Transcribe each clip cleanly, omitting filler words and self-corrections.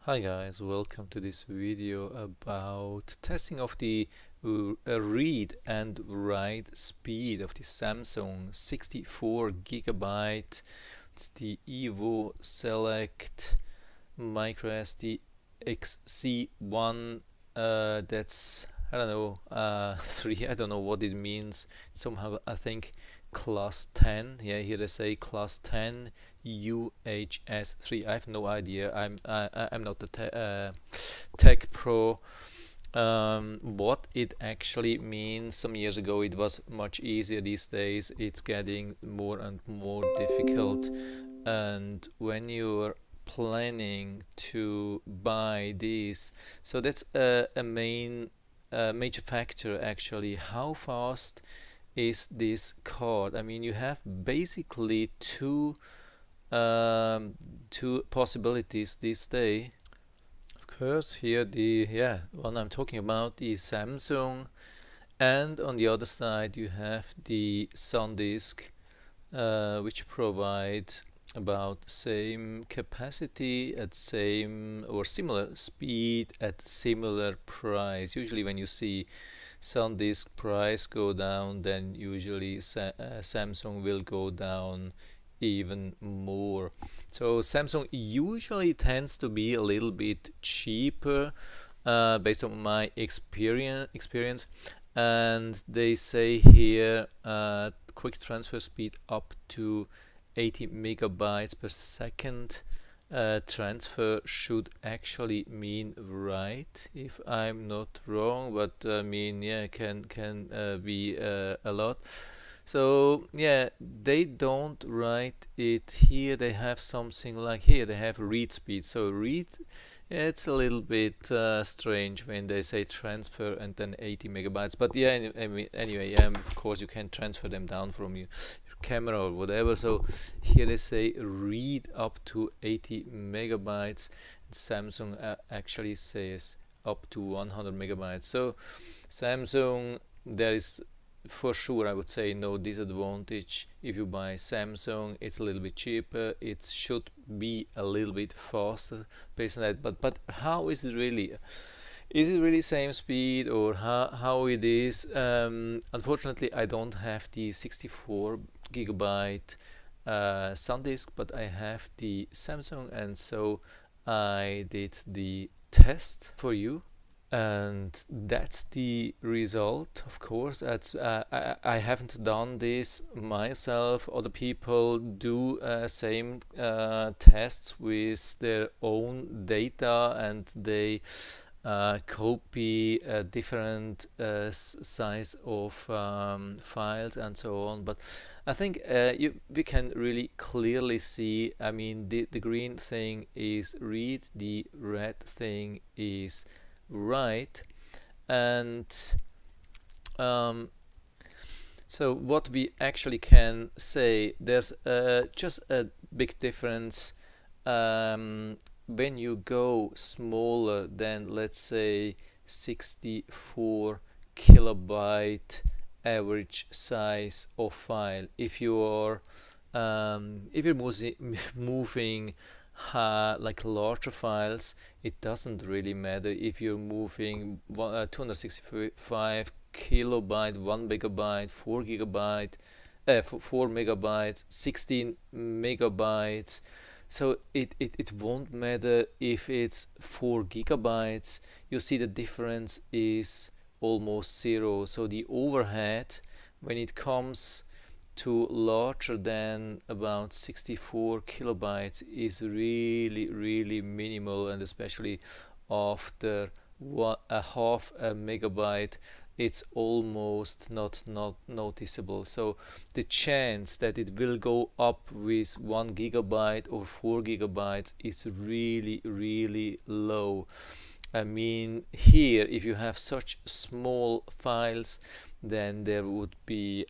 Hi guys, welcome to this video about testing of the read and write speed of the Samsung 64 GB. It's the Evo Select MicroSDXC one. That's I don't know 3. I don't know what it means. Somehow I think class 10. Yeah, here they say class 10 UHS-3. I have no idea. I'm not a tech pro. What it actually means. Some years ago it was much easier. These days it's getting more and more difficult. And when you're planning to buy these, so that's a major factor actually. How fast is this card? I mean, you have basically two possibilities this day. Of course, here the one I'm talking about is Samsung, and on the other side you have the SanDisk, which provides about the same capacity at same or similar speed at similar price. Usually when you see SanDisk price go down, then usually Samsung will go down even more. So Samsung usually tends to be a little bit cheaper, based on my experience, and they say here quick transfer speed up to 80 megabytes per second. Transfer should actually mean write, if I'm not wrong, but I mean, yeah, can be a lot. So yeah, they don't write it here. They have something like here. They have read speed. So read, it's a little bit strange when they say transfer and then 80 megabytes. But yeah, anyway, of course you can transfer them down from your camera or whatever. So here they say read up to 80 megabytes. Samsung actually says up to 100 megabytes. So Samsung, there is for sure, I would say, no disadvantage. If you buy Samsung, it's a little bit cheaper. It should be a little bit faster based on that. But how is it really? Is it really same speed, or how it is? Unfortunately, I don't have the 64 gigabyte SanDisk, but I have the Samsung, and so I did the test for you, and that's the result. Of course, that's I haven't done this myself. Other people do same tests with their own data, and they copy a different size of files and so on. But I think we can really clearly see, I mean, the green thing is read, the red thing is write. And so what we actually can say, there's just a big difference when you go smaller than, let's say, 64 kilobyte average size of file. If you're moving like larger files, it doesn't really matter if you're moving 265 kilobyte, 1 megabyte, 4 gigabyte, 4 megabytes, 16 megabytes. So it won't matter if it's 4 gigabytes. You see the difference is almost zero. So the overhead when it comes to larger than about 64 kilobytes is really minimal, and especially after a half a megabyte it's almost not noticeable. So the chance that it will go up with 1 gigabyte or 4 gigabytes is really low. I mean, here if you have such small files, then there would be,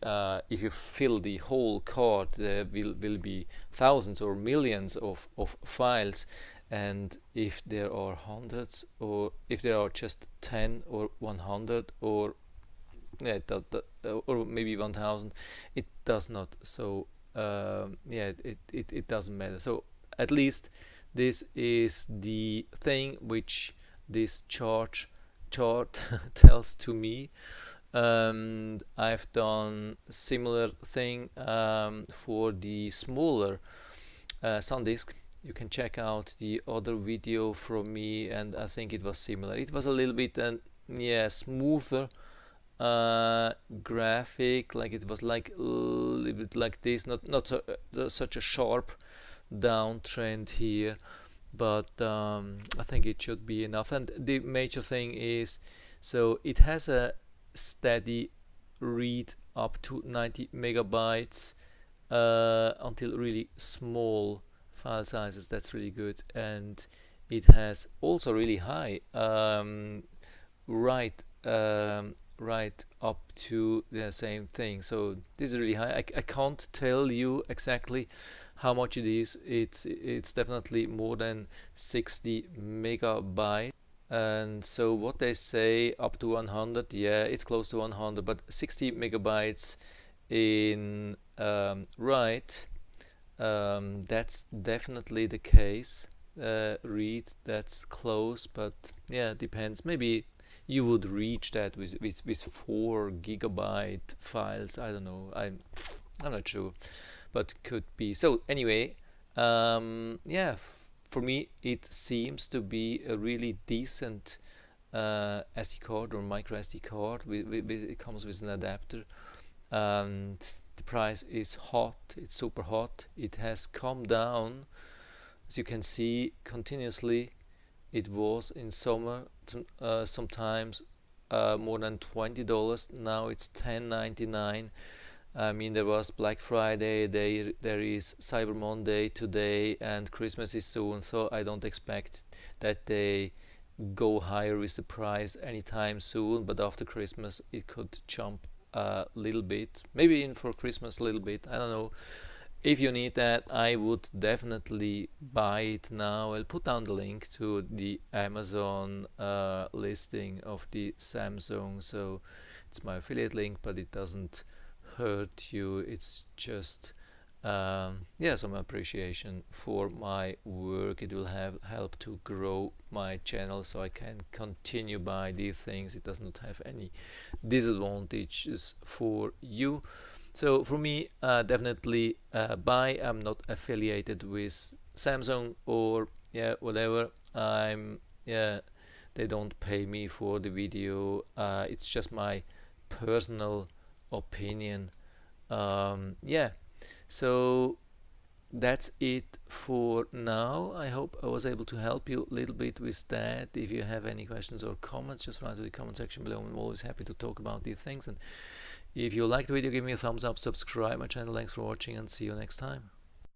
if you fill the whole card, there will be thousands or millions of files. And if there are hundreds, or if there are just 10 or 100, or yeah, or maybe 1000, it does not. So yeah, it doesn't matter. So at least This is the thing which this chart tells to me. I've done similar thing for the smaller SanDisk. You can check out the other video from me, and I think it was similar. It was a little bit smoother graphic, like it was like a little bit like this, not such a sharp downtrend here, but I think it should be enough. And the major thing is, so it has a steady read up to 90 megabytes until really small file sizes. That's really good. And it has also really high write up to the same thing. So this is really high. I can't tell you exactly how much it is. It's definitely more than 60 megabytes. And so what they say, up to 100, yeah, it's close to 100, but 60 megabytes in write, that's definitely the case. Read, that's close, but yeah, depends. Maybe you would reach that with 4 gigabyte files. I don't know. I'm not sure, but could be. So anyway, yeah, for me it seems to be a really decent SD card or micro SD card. It comes with an adapter, and the price is hot. It's super hot. It has come down, as you can see, continuously. It was in summer sometimes more than $20. Now it's $10.99. I mean, there was Black Friday, there is Cyber Monday today, and Christmas is soon, so I don't expect that they go higher with the price anytime soon, but after Christmas it could jump a little bit, maybe in for Christmas a little bit, I don't know. If you need that, I would definitely buy it now. I'll put down the link to the Amazon listing of the Samsung, so it's my affiliate link, but it doesn't hurt you. It's just some appreciation for my work. It will help to grow my channel, so I can continue buy these things. It does not have any disadvantages for you. So for me, definitely buy. I'm not affiliated with Samsung or whatever. They don't pay me for the video. It's just my personal opinion. So that's it for now. I hope I was able to help you a little bit with that. If you have any questions or comments, just write to the comment section below. I'm always happy to talk about these things. And if you liked the video, give me a thumbs up, subscribe my channel. Thanks for watching, and see you next time.